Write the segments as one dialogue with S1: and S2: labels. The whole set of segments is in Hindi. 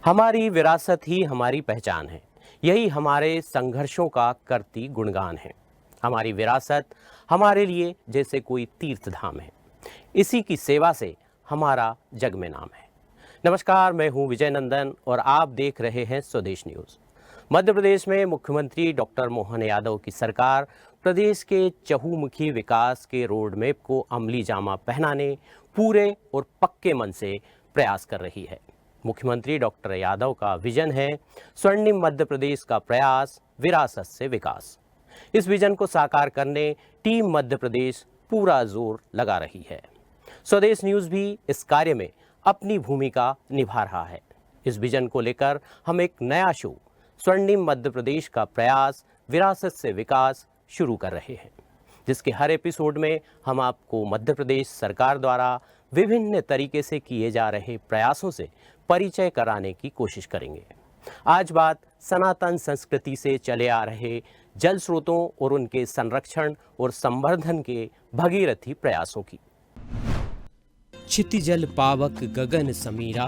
S1: हमारी विरासत ही हमारी पहचान है। यही हमारे संघर्षों का करती गुणगान है। हमारी विरासत हमारे लिए जैसे कोई तीर्थ धाम है। इसी की सेवा से हमारा जग में नाम है। नमस्कार, मैं हूं विजय नंदन और आप देख रहे हैं स्वदेश न्यूज़। मध्य प्रदेश में मुख्यमंत्री डॉक्टर मोहन यादव की सरकार प्रदेश के चहुमुखी विकास के रोड मैप को अमली जामा पहनाने पूरे और पक्के मन से प्रयास कर रही है। मुख्यमंत्री डॉक्टर यादव का विजन है स्वर्णिम मध्य प्रदेश का प्रयास, विरासत से विकास। इस विजन को साकार करने टीम मध्य प्रदेश पूरा जोर लगा रही है। स्वदेश न्यूज़ भी इस कार्य में अपनी भूमिका निभा रहा है। इस विजन को लेकर हम एक नया शो स्वर्णिम मध्य प्रदेश का प्रयास, विरासत से विकास शुरू कर रहे हैं, जिसके हर एपिसोड में हम आपको मध्य प्रदेश सरकार द्वारा विभिन्न तरीके से किए जा रहे प्रयासों से परिचय कराने की कोशिश करेंगे। आज बात सनातन संस्कृति से चले आ रहे जल स्रोतों और उनके संरक्षण और संवर्धन के भगीरथी प्रयासों की। क्षितिजल पावक गगन समीरा,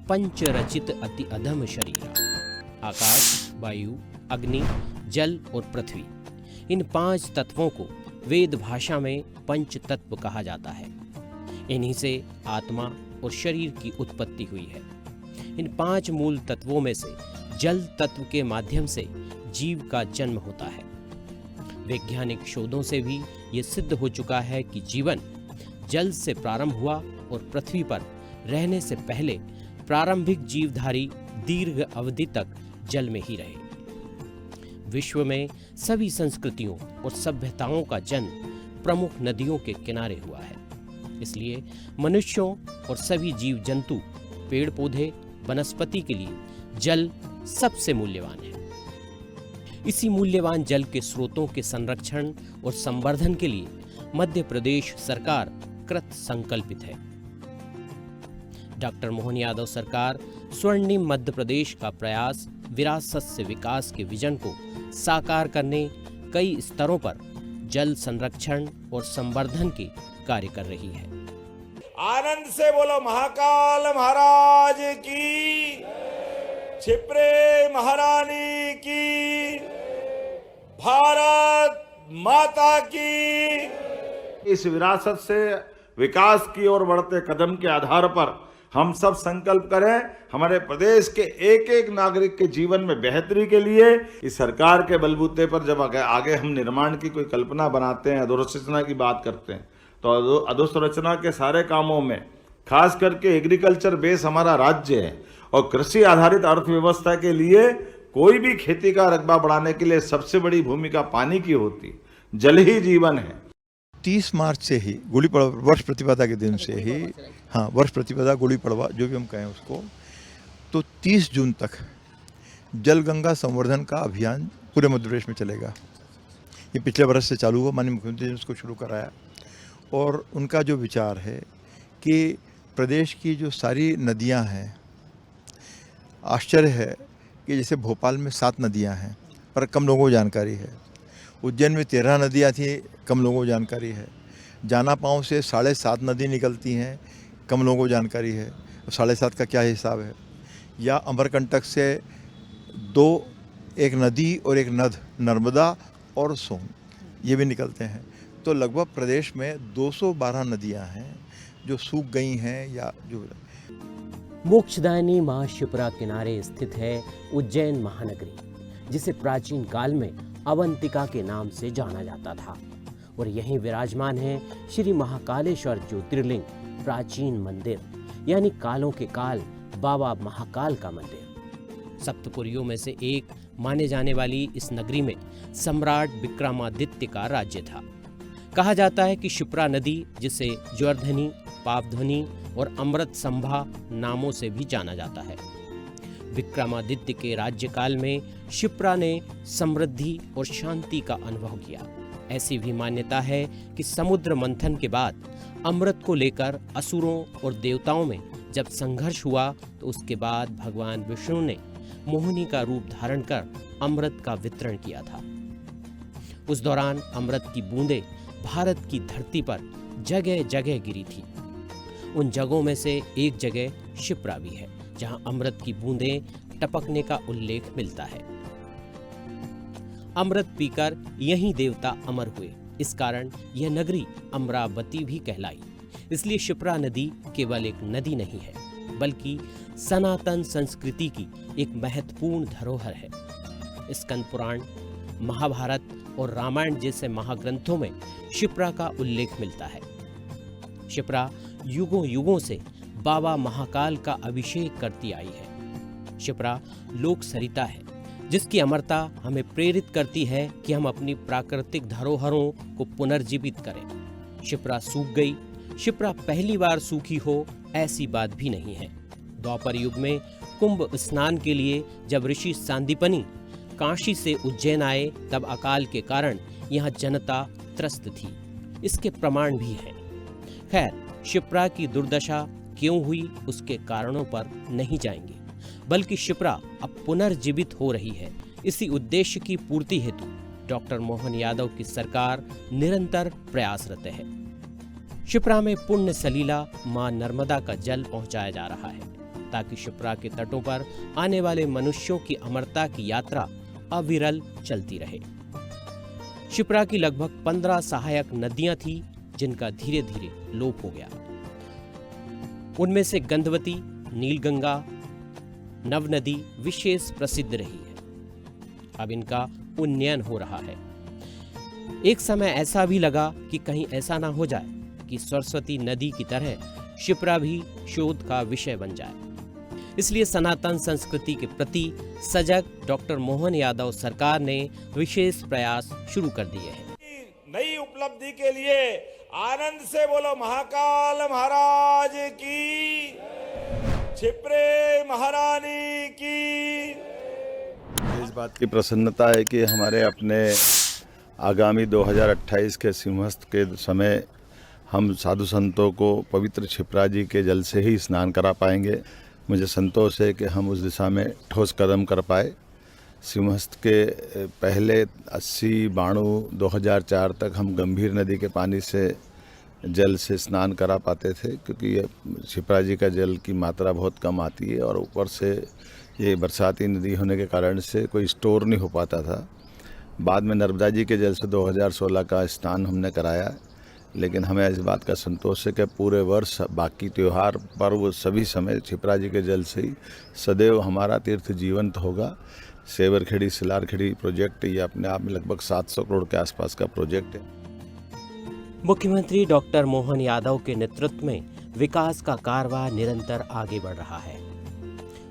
S1: पंच रचित अति अधम शरीरा। आकाश, वायु, अग्नि, जल और पृथ्वी, इन 5 तत्वों को वेद भाषा में पंच तत्व कहा जाता है। इन्हीं से आत्मा और शरीर की उत्पत्ति हुई है। इन 5 मूल तत्वों में से जल तत्व के माध्यम से जीव का जन्म होता है। वैज्ञानिक शोधों से भी ये सिद्ध हो चुका है कि जीवन जल से प्रारंभ हुआ और पृथ्वी पर रहने से पहले प्रारंभिक जीवधारी दीर्घ अवधि तक जल में ही रहे। विश्व में सभी संस्कृतियों और सभ्यताओं का जन्म प्रमुख नदियों के किनारे हुआ है। इसलिए मनुष्यों और सभी जीव जंतु, पेड़ पौधे, वनस्पति के लिए जल सबसे मूल्यवान है। इसी मूल्यवान जल के स्रोतों के संरक्षण और संवर्धन के लिए मध्य प्रदेश सरकार कृत संकल्पित है। डॉक्टर मोहन यादव सरकार स्वर्णिम मध्य प्रदेश का प्रयास, विरासत से विकास के विजन को साकार करने कई स्तरों पर जल संरक्षण और संवर्धन के कार्य कर रही है।
S2: आनंद से बोलो महाकाल महाराज की, क्षिप्रे महारानी की, भारत माता की। इस विरासत से विकास की ओर बढ़ते कदम के आधार पर हम सब संकल्प करें, हमारे प्रदेश के एक एक नागरिक के जीवन में बेहतरी के लिए इस सरकार के बलबूते पर जब आगे हम निर्माण की कोई कल्पना बनाते हैं, अधोसंरचना की बात करते हैं, तो अधोसंरचना के सारे कामों में खास करके एग्रीकल्चर बेस हमारा राज्य है और कृषि आधारित अर्थव्यवस्था के लिए कोई भी खेती का रकबा बढ़ाने के लिए सबसे बड़ी भूमिका पानी की होती। जल ही जीवन है।
S3: 30 मार्च से ही गुड़ी पड़वा, वर्ष प्रतिपदा के दिन से ही, हाँ, वर्ष प्रतिपदा, गुड़ी पड़वा, जो भी हम कहें उसको, तो 30 जून तक जल गंगा संवर्धन का अभियान पूरे मध्य प्रदेश में चलेगा। ये पिछले वर्ष से चालू हुआ, माननीय मुख्यमंत्री ने उसको शुरू कराया और उनका जो विचार है कि प्रदेश की जो सारी नदियां हैं, आश्चर्य है कि जैसे भोपाल में 7 नदियां हैं पर कम लोगों को जानकारी है, उज्जैन में 13 नदियां थी, कम लोगों को जानकारी है, जानापांव से 7.5 नदी निकलती हैं, कम लोगों को जानकारी है, 7.5 का क्या हिसाब है, या अमरकंटक से 2, एक नदी और एक नद, नर्मदा और सोन, ये भी निकलते हैं। तो लगभग प्रदेश में 212 नदियां हैं जो सूख गई हैं या जो।
S1: मोक्षदायिनी मां शिप्रा किनारे स्थित है उज्जैन महानगरी, जिसे प्राचीन काल में अवंतिका के नाम से जाना जाता था, और यहीं विराजमान है श्री महाकालेश्वर ज्योतिर्लिंग प्राचीन मंदिर, यानी कालों के काल बाबा महाकाल का मंदिर। सप्तपुरियों में से एक माने जाने वाली इस नगरी में सम्राट विक्रमादित्य का राज्य था। कहा जाता है कि शिप्रा नदी, जिसे ज्वर्धनी, पावध्वनि और अमृत संभा नामों से भी जाना जाता है, विक्रमादित्य के राज्यकाल में शिप्रा ने समृद्धि और शांति का अनुभव किया। ऐसी भी मान्यता है कि समुद्र मंथन के बाद अमृत को लेकर असुरों और देवताओं में जब संघर्ष हुआ, तो उसके बाद भगवान विष्णु ने मोहिनी का रूप धारण कर अमृत का वितरण किया था। उस दौरान अमृत की बूंदें भारत की धरती पर जगह जगह गिरी थी। उन जगहों में से एक जगह शिप्रा भी है, जहां अमृत की बूंदें टपकने का उल्लेख मिलता है। अमृत पीकर यही देवता अमर हुए, इस कारण यह नगरी अमरावती भी कहलाई। इसलिए शिप्रा नदी केवल एक नदी नहीं है, बल्कि सनातन संस्कृति की एक महत्वपूर्ण धरोहर है। स्कंद पुराण, महाभारत और रामायण जैसे महाग्रंथों में शिप्रा का उल्लेख मिलता है। शिप्रा युगों युगों से बाबा महाकाल का अभिषेक करती आई है। शिप्रा लोक सरिता है, जिसकी अमरता हमें प्रेरित करती है कि हम अपनी प्राकृतिक धरोहरों को पुनर्जीवित करें। शिप्रा सूख गई, शिप्रा पहली बार सूखी हो, ऐसी बात भी नहीं है। द्वापर युग में कुंभ स्नान के लिए जब ऋषि सांदीपनि काशी से उज्जैन आए, तब अकाल के कारण यहाँ जनता त्रस्त थी। इसके प्रमाण भी हैं। खैर, शिप्रा की दुर्दशा क्यों हुई उसके कारणों पर नहीं जाएंगे, बल्कि शिप्रा अब पुनर्जीवित हो रही है। इसी उद्देश्य की पूर्ति हेतु डॉक्टर मोहन यादव की सरकार निरंतर प्रयासरत है। शिप्रा में पुण्य सलीला मां नर्मदा का जल पहुंचाया जा रहा है, ताकि शिप्रा के तटों पर आने वाले मनुष्यों की अमरता की यात्रा अविरल चलती रहे। शिप्रा की लगभग 15 सहायक नदियां थी, जिनका धीरे धीरे लोप हो गया। उनमें से गंधवती, नीलगंगा, नव नदी विशेष प्रसिद्ध रही है। अब इनका उन्नयन हो रहा है। एक समय ऐसा भी लगा कि कहीं ऐसा ना हो जाए कि सरस्वती नदी की तरह शिप्रा भी शोध का विषय बन जाए। इसलिए सनातन संस्कृति के प्रति सजग डॉक्टर मोहन यादव सरकार ने विशेष प्रयास शुरू कर दिए हैं।
S2: नई उपलब्धि के लिए आनंद से बोलो महाकाल महाराज की, छिप्रे महारानी की।
S4: इस बात की प्रसन्नता है कि हमारे अपने आगामी 2028 के सिंहस्थ के समय हम साधु संतों को पवित्र छिप्रा जी के जल से ही स्नान करा पाएंगे। मुझे संतोष है कि हम उस दिशा में ठोस कदम कर पाए। सिंहस्थ के पहले 80-92 2004 तक हम गंभीर नदी के पानी से जल से स्नान करा पाते थे, क्योंकि ये छिप्रा जी का जल की मात्रा बहुत कम आती है और ऊपर से ये बरसाती नदी होने के कारण से कोई स्टोर नहीं हो पाता था। बाद में नर्मदा जी के जल से 2016 का स्नान हमने कराया, लेकिन हमें इस बात का संतोष है कि पूरे वर्ष बाकी त्यौहार पर्व सभी समय छिप्रा जी के जल से ही सदैव हमारा तीर्थ जीवंत होगा। सेवरखेड़ी सिलारखेड़ी प्रोजेक्ट ये अपने आप में लगभग 700 करोड़ के आसपास का प्रोजेक्ट है।
S1: मुख्यमंत्री डॉक्टर मोहन यादव के नेतृत्व में विकास का कारवां निरंतर आगे बढ़ रहा है।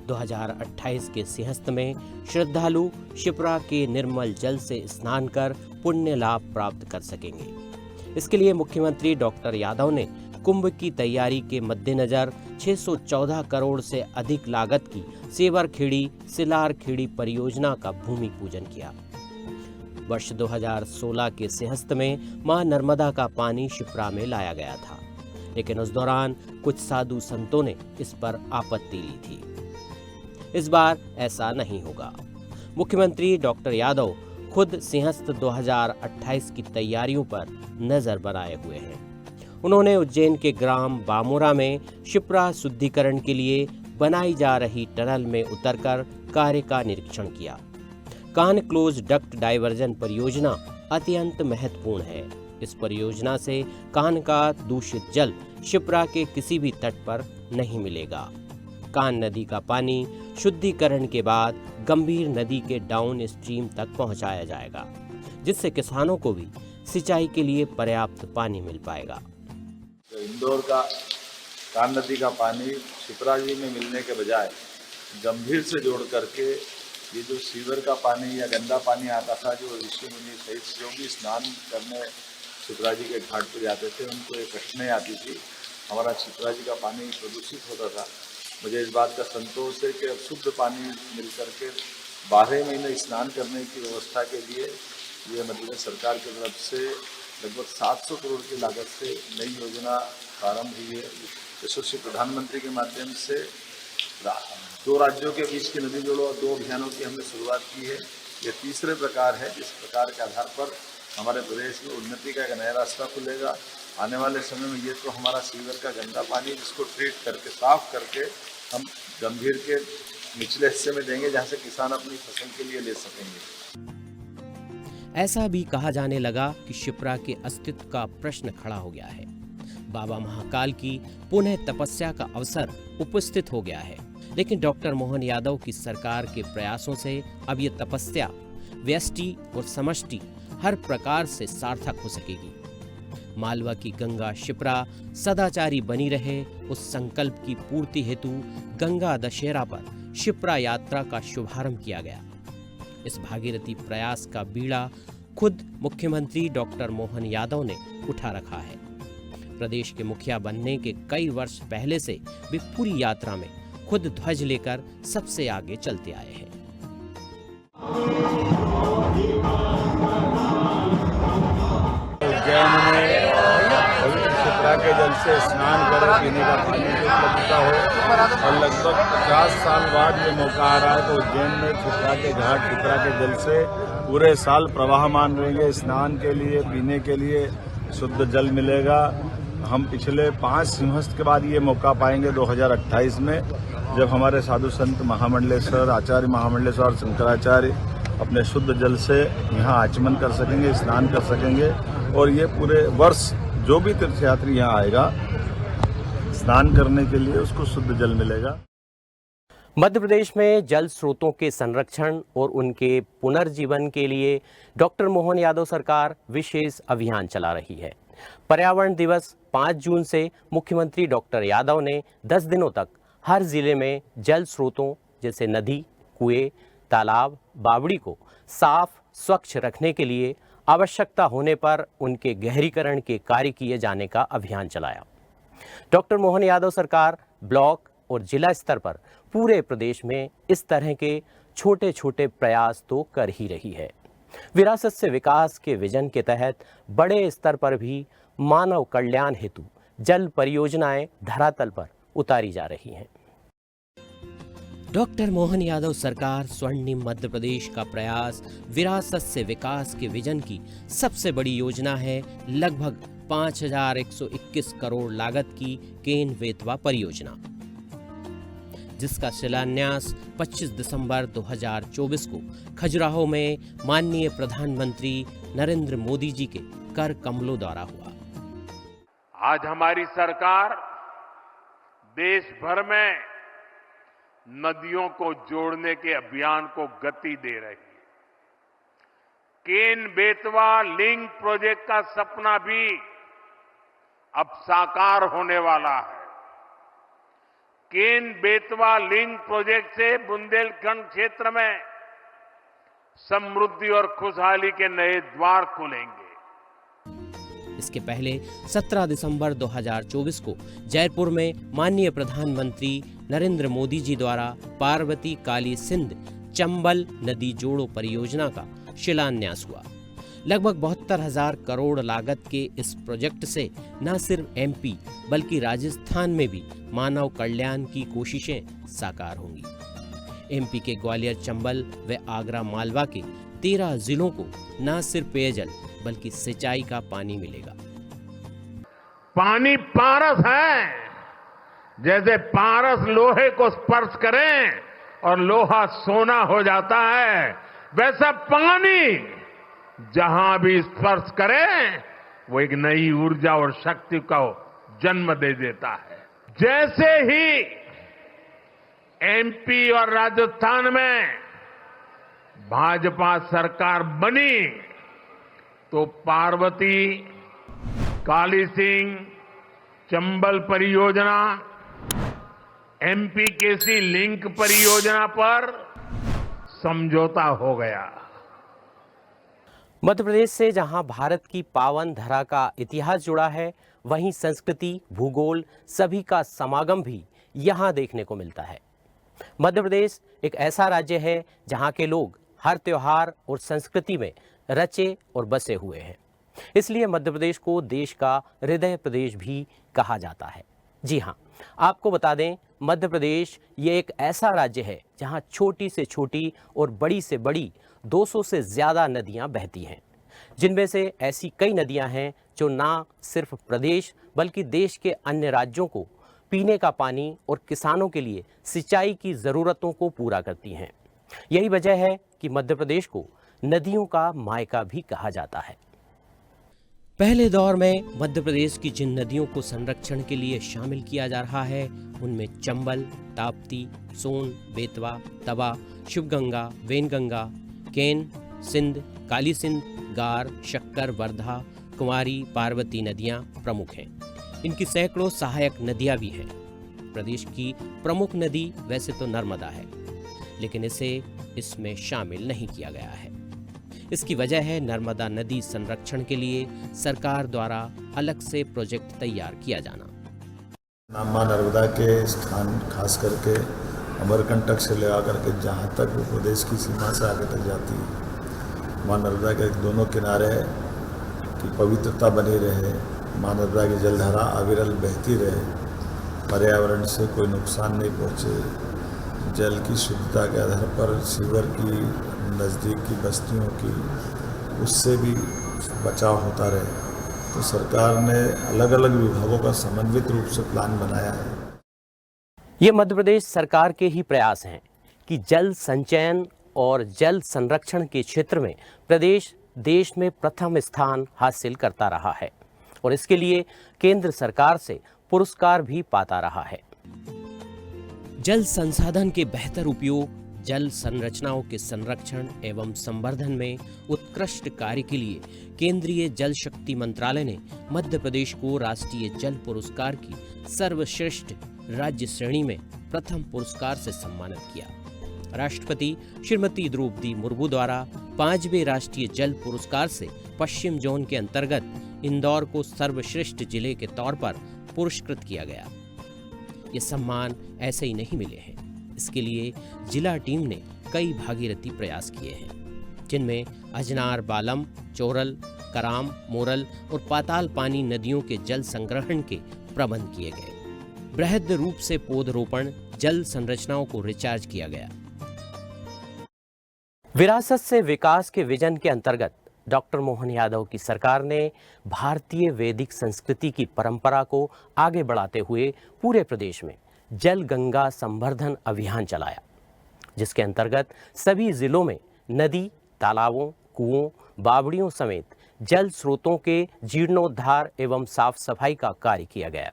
S1: 2028 के सिंहस्थ में श्रद्धालु शिप्रा के निर्मल जल से स्नान कर पुण्य लाभ प्राप्त कर सकेंगे। इसके लिए मुख्यमंत्री डॉक्टर यादव ने कुंभ की तैयारी के मद्देनजर 614 करोड़ से अधिक लागत की सेवरखेड़ी सिलारखेड़ी परियोजना का भूमि पूजन किया। वर्ष 2016 के सिंहस्थ में मां नर्मदा का पानी शिप्रा में लाया गया था, लेकिन उस दौरान कुछ साधु संतों ने इस पर आपत्ति ली थी। इस बार ऐसा नहीं होगा। मुख्यमंत्री डॉक्टर यादव खुद सिंहस्थ 2028 की तैयारियों पर नजर बनाए हुए हैं। उन्होंने उज्जैन के ग्राम बामोरा में शिप्रा शुद्धिकरण के लिए बनाई जा रही टनल में उतरकर कार्य का निरीक्षण किया। कान क्लोज डक्ट डाइवर्जन परियोजना अत्यंत महत्वपूर्ण है। इस परियोजना से कान का दूषित जल शिप्रा के किसी भी तट पर नहीं मिलेगा। कान नदी का पानी शुद्धिकरण के बाद गंभीर नदी के डाउन स्ट्रीम तक पहुंचाया जाएगा, जिससे किसानों को भी सिंचाई के लिए पर्याप्त पानी मिल पाएगा।
S4: तो इंदौर का कान नदी का पानी शिप्रा जी में मिलने के बजाय गंभीर से जोड़ करके ये जो सीवर का पानी या गंदा पानी आता था, जो ऋषि मुनि सहित जो भी स्नान करने शिप्रा जी के घाट पर जाते थे, उनको एक कठिनाई आती थी। हमारा शिप्रा जी का पानी प्रदूषित होता था। मुझे इस बात का संतोष है कि अब शुद्ध पानी मिल करके 12 महीने स्नान करने की व्यवस्था के लिए ये मध्य प्रदेश सरकार की तरफ से लगभग 700 करोड़ की लागत से नई योजना प्रारंभ हुई है। यशस्वी प्रधानमंत्री के माध्यम से 2 राज्यों के बीच की नदी जोड़ो और 2 अभियानों की हमने शुरुआत की है। ये तीसरे प्रकार है जिस प्रकार के आधार पर हमारे प्रदेश में उन्नति का एक नया रास्ता खुलेगा। आने वाले समय में ये तो हमारा सीवर का गंदा पानी जिसको ट्रीट करके साफ करके हम गंभीर के निचले हिस्से में देंगे जहाँ से किसान अपनी फसल के लिए ले सकेंगे।
S1: ऐसा भी कहा जाने लगा कि शिप्रा के अस्तित्व का प्रश्न खड़ा हो गया है। बाबा महाकाल की पुनः तपस्या का अवसर उपस्थित हो गया है, लेकिन डॉक्टर मोहन यादव की सरकार के प्रयासों से अब ये तपस्या व्यष्टि और समष्टि हर प्रकार से सार्थक हो सकेगी। मालवा की गंगा शिप्रा सदाचारी बनी रहे, उस संकल्प की पूर्ति हेतु गंगा दशहरा पर शिप्रा यात्रा का शुभारंभ किया गया। इस भागीरथी प्रयास का बीड़ा खुद मुख्यमंत्री डॉक्टर मोहन यादव ने उठा रखा है। प्रदेश के मुखिया बनने के कई वर्ष पहले से वे पूरी यात्रा में खुद ध्वज लेकर सबसे आगे चलते आए हैं।
S4: उज्जैन में पवित्र शिप्रा के जल से स्नान करें, पीने का पानी की उपलब्धता हो, और लगभग 50 साल बाद ये मौका आ रहा है तो उज्जैन में शिप्रा के घाट शिप्रा के जल से पूरे साल प्रवाहमान रहेंगे। स्नान के लिए, पीने के लिए शुद्ध जल मिलेगा। हम पिछले 5 सिंहस्थ के बाद ये मौका पाएंगे 2028 में, जब हमारे साधु संत महामंडलेश्वर, आचार्य महामंडलेश्वर और शंकराचार्य अपने शुद्ध जल से यहाँ आचमन कर सकेंगे, स्नान कर सकेंगे, और ये पूरे वर्ष जो भी तीर्थयात्री यहाँ आएगा स्नान करने के लिए उसको शुद्ध जल मिलेगा।
S1: मध्य प्रदेश में जल स्रोतों के संरक्षण और उनके पुनर्जीवन के लिए डॉक्टर मोहन यादव सरकार विशेष अभियान चला रही है। पर्यावरण दिवस 5 जून से मुख्यमंत्री डॉक्टर यादव ने 10 दिनों तक हर जिले में जल स्रोतों जैसे नदी, कुएं, तालाब, बावड़ी को साफ स्वच्छ रखने के लिए आवश्यकता होने पर उनके गहरीकरण के कार्य किए जाने का अभियान चलाया। डॉक्टर मोहन यादव सरकार ब्लॉक और जिला स्तर पर पूरे प्रदेश में इस तरह के छोटे छोटे प्रयास तो कर ही रही है। विरासत से विकास के विजन के तहत बड़े स्तर पर भी मानव कल्याण हेतु जल परियोजनाएं धरातल पर उतारी जा रही हैं। डॉक्टर मोहन यादव सरकार स्वर्णिम मध्य प्रदेश का प्रयास विरासत से विकास के विजन की सबसे बड़ी योजना है लगभग 5,121 करोड़ लागत की केन बेतवा परियोजना, जिसका शिलान्यास 25 दिसंबर 2024 को खजुराहो में माननीय प्रधानमंत्री नरेंद्र मोदी जी के कर कमलों द्वारा हुआ।
S5: आज हमारी सरकार देश भर में नदियों को जोड़ने के अभियान को गति दे रही है। केन बेतवा लिंक प्रोजेक्ट का सपना भी अब साकार होने वाला है। केन बेतवा लिंक प्रोजेक्ट से बुंदेलखंड क्षेत्र में समृद्धि और खुशहाली के नए द्वार खुलेंगे।
S1: इसके पहले 17 दिसंबर 2024 को जयपुर में माननीय प्रधानमंत्री नरेंद्र मोदी जी द्वारा पार्वती काली सिंध चंबल नदी जोड़ो परियोजना का शिलान्यास हुआ। लगभग 72,000 करोड़ लागत के इस प्रोजेक्ट से न सिर्फ एमपी बल्कि राजस्थान में भी मानव कल्याण की कोशिशें साकार होंगी। एमपी के ग्वालियर, चंबल व आगरा, मालवा के 13 जिलों को न सिर्फ पेयजल बल्कि सिंचाई का पानी मिलेगा।
S5: पानी पारस है, जैसे पारस लोहे को स्पर्श करें और लोहा सोना हो जाता है, वैसा पानी जहां भी स्पर्श करे वो एक नई ऊर्जा और शक्ति को जन्म दे देता है। जैसे ही एमपी और राजस्थान में भाजपा सरकार बनी तो पार्वती, काली सिंह, चंबल परियोजना, एमपीकेसी लिंक परियोजना पर समझौता हो गया।
S1: मध्य प्रदेश से जहां भारत की पावन धरा का इतिहास जुड़ा है, वहीं संस्कृति, भूगोल सभी का समागम भी यहां देखने को मिलता है। मध्य प्रदेश एक ऐसा राज्य है जहां के लोग हर त्योहार और संस्कृति में रचे और बसे हुए हैं। इसलिए मध्य प्रदेश को देश का हृदय प्रदेश भी कहा जाता है। जी हाँ, आपको बता दें, मध्य प्रदेश ये एक ऐसा राज्य है जहां छोटी से छोटी और बड़ी से बड़ी 200 से ज़्यादा नदियां बहती हैं, जिनमें से ऐसी कई नदियां हैं जो ना सिर्फ प्रदेश बल्कि देश के अन्य राज्यों को पीने का पानी और किसानों के लिए सिंचाई की ज़रूरतों को पूरा करती हैं। यही वजह है कि मध्य प्रदेश को नदियों का मायका भी कहा जाता है। पहले दौर में मध्य प्रदेश की जिन नदियों को संरक्षण के लिए शामिल किया जा रहा है उनमें चंबल, ताप्ती, सोन, बेतवा, तवा, शिवगंगा, वेनगंगा, केन, सिंध, काली सिंध, गार, शक्कर, वर्धा, कुंवारी, पार्वती नदियां प्रमुख हैं। इनकी सैकड़ों सहायक नदियां भी हैं। प्रदेश की प्रमुख नदी वैसे तो नर्मदा है, लेकिन इसे इसमें शामिल नहीं किया गया है। इसकी वजह है नर्मदा नदी संरक्षण के लिए सरकार द्वारा अलग से प्रोजेक्ट तैयार किया जाना।
S4: माँ नर्मदा के स्थान खास करके अमरकंटक से लगा करके जहाँ तक वो प्रदेश की सीमा से आगे तक जाती है, माँ नर्मदा के दोनों किनारे की पवित्रता बनी रहे, माँ नर्मदा की जलधारा अविरल बहती रहे, पर्यावरण से कोई नुकसान नहीं पहुँचे, जल की शुद्धता के आधार पर सीवर की नज़दीक की बस्तियों की उससे भी बचाव होता रहे, तो सरकार ने अलग अलग विभागों का समन्वित रूप से प्लान बनाया है।
S1: ये मध्य प्रदेश सरकार के ही प्रयास हैं कि जल संचयन और जल संरक्षण के क्षेत्र में प्रदेश देश में प्रथम स्थान हासिल करता रहा है और इसके लिए केंद्र सरकार से पुरस्कार भी पाता रहा है। जल संसाधन के बेहतर उपयोग, जल संरचनाओं के संरक्षण एवं संवर्धन में उत्कृष्ट कार्य के लिए केंद्रीय जल शक्ति मंत्रालय ने मध्य प्रदेश को राष्ट्रीय जल पुरस्कार की सर्वश्रेष्ठ राज्य श्रेणी में प्रथम पुरस्कार से सम्मानित किया। राष्ट्रपति श्रीमती द्रौपदी मुर्मू द्वारा 5वें राष्ट्रीय जल पुरस्कार से पश्चिम जोन के अंतर्गत इंदौर को सर्वश्रेष्ठ जिले के तौर पर पुरस्कृत किया गया। ये सम्मान ऐसे ही नहीं मिले हैं। इसके लिए जिला टीम ने कई भागीरथी प्रयास किए हैं, जिनमें अजनार, बालम, चोरल, कराम, मोरल और पाताल पानी नदियों के जल संग्रहण के प्रबंध किए गए। बृहद रूप से पौधरोपण, जल संरचनाओं को रिचार्ज किया गया। विरासत से विकास के विजन के अंतर्गत डॉक्टर मोहन यादव की सरकार ने भारतीय वैदिक संस्कृति की परंपरा को आगे बढ़ाते हुए पूरे प्रदेश में जल गंगा संवर्धन अभियान चलाया, जिसके अंतर्गत सभी जिलों में नदी, तालाबों, कुओं, बावड़ियों समेत जल स्रोतों के जीर्णोद्धार एवं साफ सफाई का कार्य किया गया।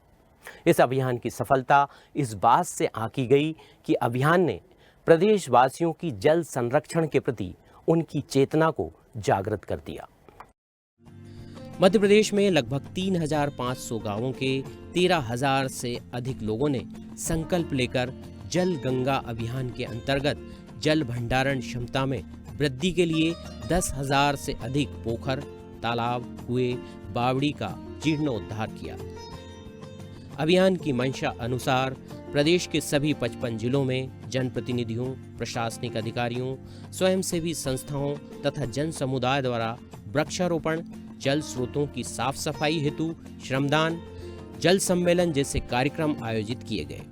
S1: इस अभियान की सफलता इस बात से आंकी गई कि अभियान ने प्रदेशवासियों की जल संरक्षण के प्रति उनकी चेतना को जागृत कर दिया। मध्य प्रदेश में लगभग 3,500 गांवों के 13,000 से अधिक लोगों ने संकल्प लेकर जल गंगा अभियान के अंतर्गत जल भंडारण क्षमता में वृद्धि के लिए 10,000 से अधिक पोखर, तालाब, कुएं, बावड़ी का जीर्णोद्धार किया। अभियान की मंशा अनुसार प्रदेश के सभी 55 जिलों में जनप्रतिनिधियों, प्रशासनिक अधिकारियों, स्वयंसेवी संस्थाओं तथा जन समुदाय द्वारा वृक्षारोपण, जल स्रोतों की साफ सफाई हेतु श्रमदान, जल सम्मेलन जैसे कार्यक्रम आयोजित किए गए।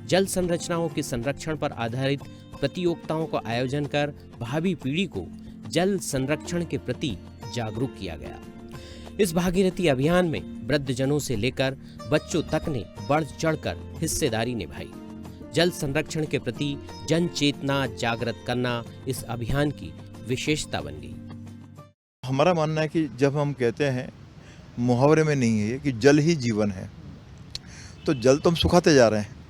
S1: जल संरचनाओं के संरक्षण पर आधारित प्रतियोगिताओं का आयोजन कर भावी पीढ़ी को जल संरक्षण के प्रति जागरूक किया गया। इस भागीरथी अभियान में वृद्धजनों से लेकर बच्चों तक ने बढ़ चढ़कर हिस्सेदारी निभाई। जल संरक्षण के प्रति जन चेतना जागृत करना इस अभियान की विशेषता बन गई।
S3: हमारा मानना है कि जब हम कहते हैं, मुहावरे में नहीं है ये, कि जल ही जीवन है, तो जल तो हम सुखाते जा रहे हैं।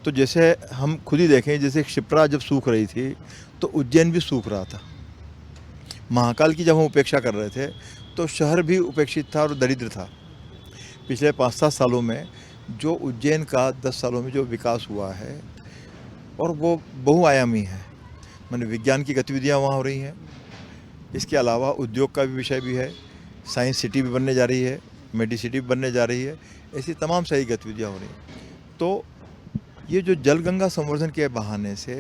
S3: तो जैसे हम खुद ही देखें, जैसे क्षिप्रा जब सूख रही थी तो उज्जैन भी सूख रहा था। महाकाल की जब हम उपेक्षा कर रहे थे तो शहर भी उपेक्षित था और दरिद्र था। पिछले 5-7 सालों में जो उज्जैन का 10 सालों में जो विकास हुआ है और वो बहुआयामी है, माने विज्ञान की गतिविधियाँ वहाँ हो रही हैं। इसके अलावा उद्योग का भी विषय भी है, साइंस सिटी भी बनने जा रही है, मेडिसिटी भी बनने जा रही है, ऐसी तमाम सही गतिविधियाँ हो रही हैं। तो ये जो जल गंगा संवर्धन के बहाने से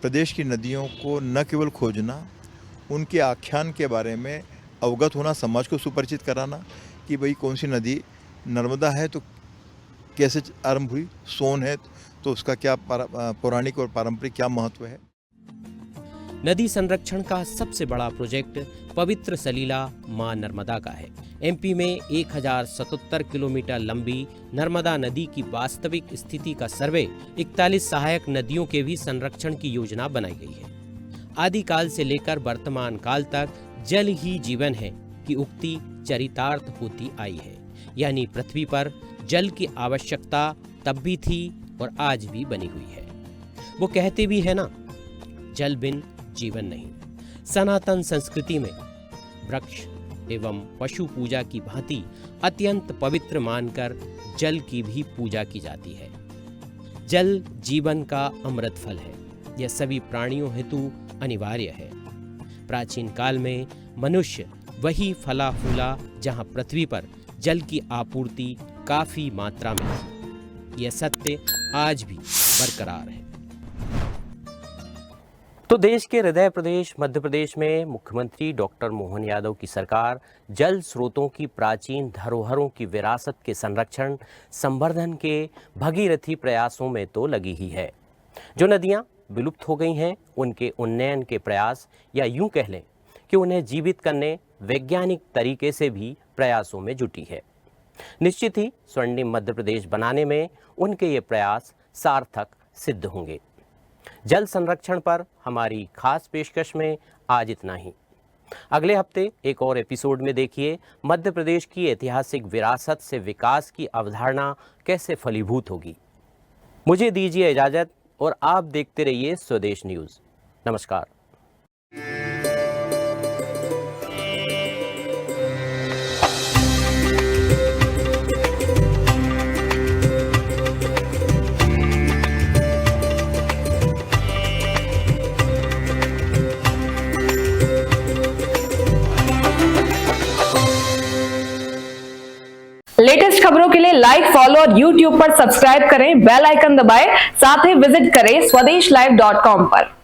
S3: प्रदेश की नदियों को न केवल खोजना, उनके आख्यान के बारे में अवगत होना, समाज को सुपरिचित कराना कि भाई कौन सी नदी, नर्मदा है तो कैसे आरंभ हुई, सोन है तो उसका क्या पौराणिक और पारंपरिक क्या महत्व है।
S1: नदी संरक्षण का सबसे बड़ा प्रोजेक्ट पवित्र सलीला मां नर्मदा का है। एमपी में 1077 किलोमीटर लंबी नर्मदा नदी की वास्तविक स्थिति का सर्वे 41 सहायक नदियों के भी संरक्षण की योजना बनाई गई है। आदिकाल से लेकर वर्तमान काल तक जल ही जीवन है की उक्ति चरितार्थ होती आई है। यानी पृथ्वी पर जल की आवश्यकता तब भी थी और आज भी बनी हुई है। वो कहते भी है ना, जल बिन जीवन नहीं। सनातन संस्कृति में वृक्ष एवं पशु पूजा की भांति अत्यंत पवित्र मानकर जल की भी पूजा की जाती है। जल जीवन का अमृत फल है। यह सभी प्राणियों हेतु अनिवार्य है। प्राचीन काल में मनुष्य वही फला फूला जहाँ पृथ्वी पर जल की आपूर्ति काफी मात्रा में थी। यह सत्य आज भी बरकरार है। तो देश के हृदय प्रदेश मध्य प्रदेश में मुख्यमंत्री डॉक्टर मोहन यादव की सरकार जल स्रोतों की प्राचीन धरोहरों की विरासत के संरक्षण संवर्धन के भगीरथी प्रयासों में तो लगी ही है। जो नदियां विलुप्त हो गई हैं, उनके उन्नयन के प्रयास या यूं कह लें कि उन्हें जीवित करने वैज्ञानिक तरीके से भी प्रयासों में जुटी है। निश्चित ही स्वर्णिम मध्य प्रदेश बनाने में उनके ये प्रयास सार्थक सिद्ध होंगे। जल संरक्षण पर हमारी खास पेशकश में आज इतना ही। अगले हफ्ते एक और एपिसोड में देखिए मध्य प्रदेश की ऐतिहासिक विरासत से विकास की अवधारणा कैसे फलीभूत होगी। मुझे दीजिए इजाजत और आप देखते रहिए स्वदेश न्यूज। नमस्कार।
S6: लेटेस्ट खबरों के लिए लाइक, फॉलो और YouTube पर सब्सक्राइब करें, बेल आइकन दबाएं, साथ ही विजिट करें swedeshlive.com पर।